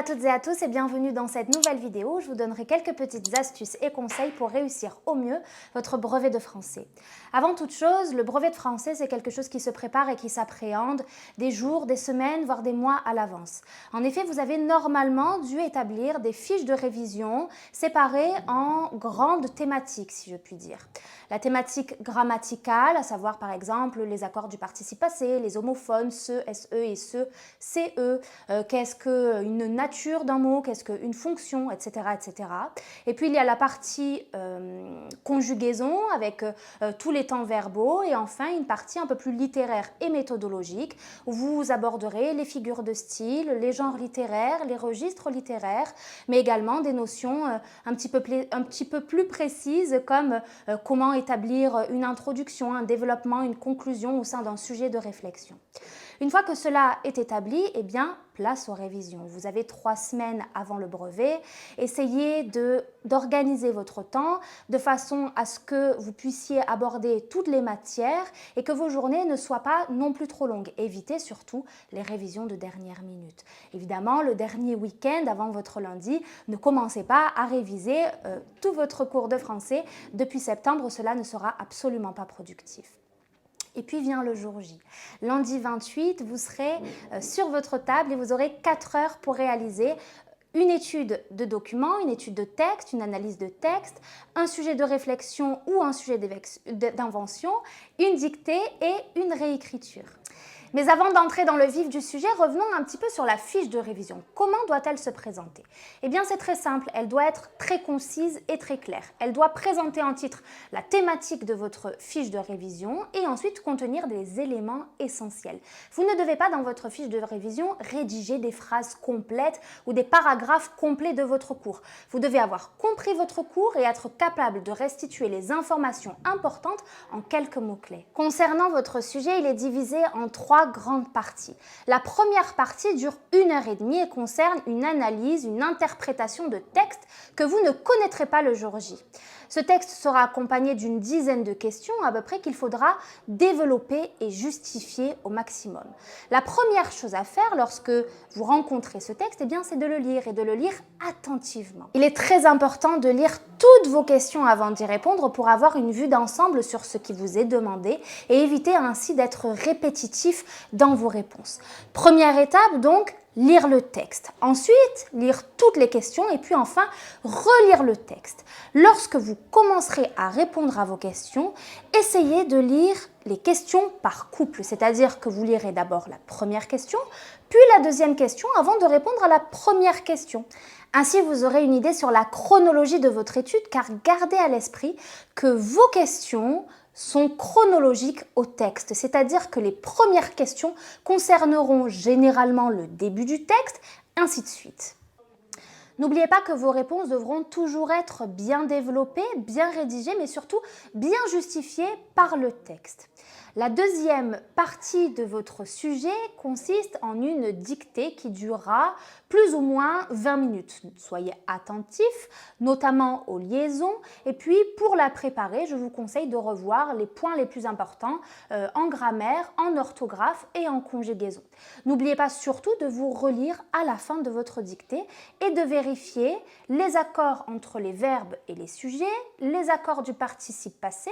toutes et à tous et bienvenue dans cette nouvelle vidéo où je vous donnerai quelques petites astuces et conseils pour réussir au mieux votre brevet de français. Avant toute chose, le brevet de français c'est quelque chose qui se prépare et qui s'appréhende des jours, des semaines, voire des mois à l'avance. En effet, vous avez normalement dû établir des fiches de révision séparées en grandes thématiques, si je puis dire. La thématique grammaticale, à savoir par exemple les accords du participe passé, les homophones, se, se et se, ce, qu'est-ce qu'une nature d'un mot, qu'est-ce qu'une fonction, etc., etc. Et puis il y a la partie conjugaison avec tous les temps verbaux et enfin une partie un peu plus littéraire et méthodologique où vous aborderez les figures de style, les genres littéraires, les registres littéraires, mais également des notions un petit peu plus précises comme comment établir une introduction, un développement, une conclusion au sein d'un sujet de réflexion. Une fois que cela est établi, eh bien, place aux révisions. Vous avez 3 semaines avant le brevet. Essayez d'organiser votre temps de façon à ce que vous puissiez aborder toutes les matières et que vos journées ne soient pas non plus trop longues. Évitez surtout les révisions de dernière minute. Évidemment, le dernier week-end avant votre lundi, ne commencez pas à réviser tout votre cours de français. Depuis septembre, cela ne sera absolument pas productif. Et puis vient le jour J. Lundi 28, vous serez sur votre table et vous aurez 4 heures pour réaliser une étude de document, une étude de texte, une analyse de texte, un sujet de réflexion ou un sujet d'invention, une dictée et une réécriture. Mais avant d'entrer dans le vif du sujet, revenons un petit peu sur la fiche de révision. Comment doit-elle se présenter? Eh bien, c'est très simple, elle doit être très concise et très claire. Elle doit présenter en titre la thématique de votre fiche de révision et ensuite contenir des éléments essentiels. Vous ne devez pas, dans votre fiche de révision, rédiger des phrases complètes ou des paragraphes complets de votre cours. Vous devez avoir compris votre cours et être capable de restituer les informations importantes en quelques mots-clés. Concernant votre sujet, il est divisé en 3 grandes parties. La première partie dure 1h30 et concerne une analyse, une interprétation de texte que vous ne connaîtrez pas le jour J. Ce texte sera accompagné d'une dizaine de questions à peu près qu'il faudra développer et justifier au maximum. La première chose à faire lorsque vous rencontrez ce texte, eh bien, c'est de le lire et de le lire attentivement. Il est très important de lire toutes vos questions avant d'y répondre pour avoir une vue d'ensemble sur ce qui vous est demandé et éviter ainsi d'être répétitif dans vos réponses. Première étape donc, lire le texte. Ensuite, lire toutes les questions et puis enfin, relire le texte. Lorsque vous commencerez à répondre à vos questions, essayez de lire les questions par couple, c'est-à-dire que vous lirez d'abord la première question, puis la deuxième question avant de répondre à la première question. Ainsi, vous aurez une idée sur la chronologie de votre étude, car gardez à l'esprit que vos questions sont chronologiques au texte, c'est-à-dire que les premières questions concerneront généralement le début du texte, ainsi de suite. N'oubliez pas que vos réponses devront toujours être bien développées, bien rédigées, mais surtout bien justifiées par le texte. La deuxième partie de votre sujet consiste en une dictée qui durera plus ou moins 20 minutes. Soyez attentifs, notamment aux liaisons. Et puis, pour la préparer, je vous conseille de revoir les points les plus importants en grammaire, en orthographe et en conjugaison. N'oubliez pas surtout de vous relire à la fin de votre dictée et de vérifier les accords entre les verbes et les sujets, les accords du participe passé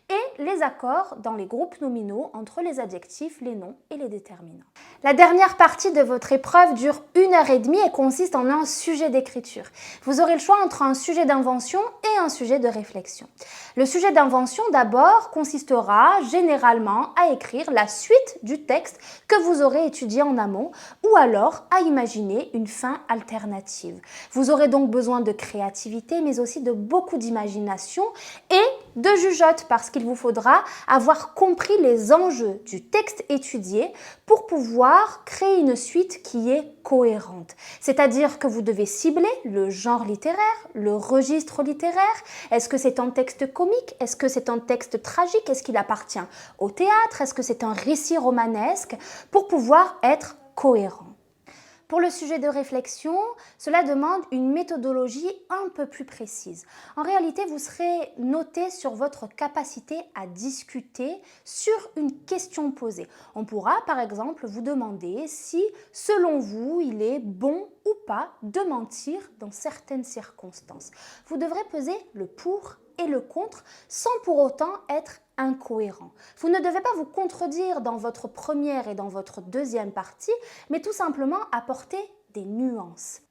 et les accords dans les groupes nominaux entre les adjectifs, les noms et les déterminants. La dernière partie de votre épreuve dure 1h30 et consiste en un sujet d'écriture. Vous aurez le choix entre un sujet d'invention et un sujet de réflexion. Le sujet d'invention d'abord consistera généralement à écrire la suite du texte que vous aurez étudié en amont ou alors à imaginer une fin alternative. Vous aurez donc besoin de créativité mais aussi de beaucoup d'imagination et de jugeote parce qu'il vous faudra avoir compris les enjeux du texte étudié pour pouvoir créer une suite qui est cohérente. C'est-à-dire que vous devez cibler le genre littéraire, le registre littéraire. Est-ce que c'est un texte comique? Est-ce que c'est un texte tragique? Est-ce qu'il appartient au théâtre? Est-ce que c'est un récit romanesque? Pour pouvoir être cohérent. Pour le sujet de réflexion, cela demande une méthodologie un peu plus précise. En réalité, vous serez noté sur votre capacité à discuter sur une question posée. On pourra par exemple vous demander si, selon vous, il est bon ou pas de mentir dans certaines circonstances. Vous devrez peser le pour et le contre sans pour autant être incohérent. Vous ne devez pas vous contredire dans votre première et dans votre deuxième partie, mais tout simplement apporter des nuances.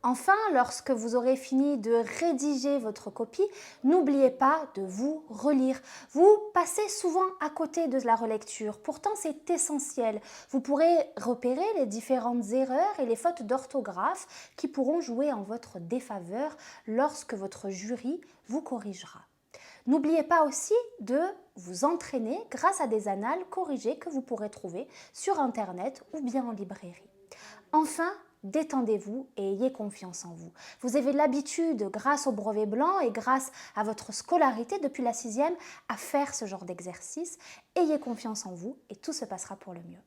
Enfin, lorsque vous aurez fini de rédiger votre copie, n'oubliez pas de vous relire. Vous passez souvent à côté de la relecture, pourtant c'est essentiel. Vous pourrez repérer les différentes erreurs et les fautes d'orthographe qui pourront jouer en votre défaveur lorsque votre jury vous corrigera. N'oubliez pas aussi de vous entraîner grâce à des annales corrigées que vous pourrez trouver sur Internet ou bien en librairie. Enfin, détendez-vous et ayez confiance en vous. Vous avez l'habitude, grâce au brevet blanc et grâce à votre scolarité depuis la 6e, à faire ce genre d'exercice. Ayez confiance en vous et tout se passera pour le mieux.